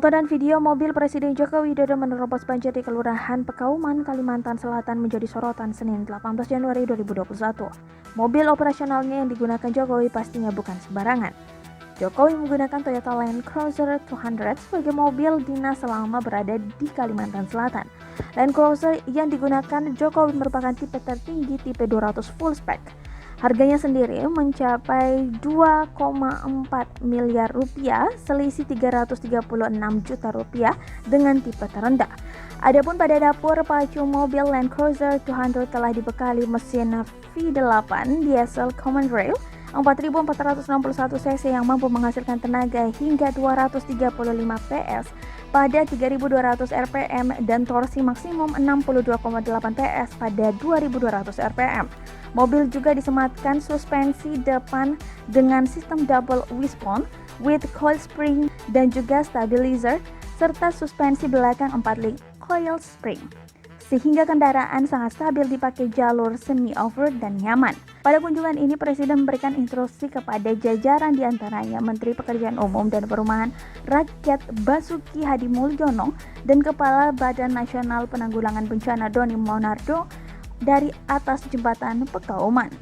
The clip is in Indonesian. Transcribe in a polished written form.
Foto dan video mobil Presiden Joko Widodo menerobos banjir di Kelurahan Pekauman, Kalimantan Selatan menjadi sorotan Senin 18 Januari 2021. Mobil operasionalnya yang digunakan Jokowi pastinya bukan sembarangan. Jokowi menggunakan Toyota Land Cruiser 200 sebagai mobil dinas selama berada di Kalimantan Selatan. Land Cruiser yang digunakan Jokowi merupakan tipe tertinggi tipe 200 full spec. Harganya sendiri mencapai 2,4 miliar rupiah, selisih 336 juta rupiah dengan tipe terendah. Adapun pada dapur pacu mobil Land Cruiser 200 telah dibekali mesin V8 diesel common rail 4.461 cc yang mampu menghasilkan tenaga hingga 235 PS pada 3.200 rpm dan torsi maksimum 62,8 PS pada 2.200 rpm. Mobil juga disematkan suspensi depan dengan sistem double wishbone with coil spring dan juga stabilizer serta suspensi belakang 4-link coil spring, sehingga kendaraan sangat stabil dipakai jalur semi off-road dan nyaman. Pada kunjungan ini, Presiden memberikan instruksi kepada jajaran diantaranya Menteri Pekerjaan Umum dan Perumahan Rakyat Basuki Hadi Mulyono dan Kepala Badan Nasional Penanggulangan Bencana Doni Monardo dari atas jembatan Pekauman.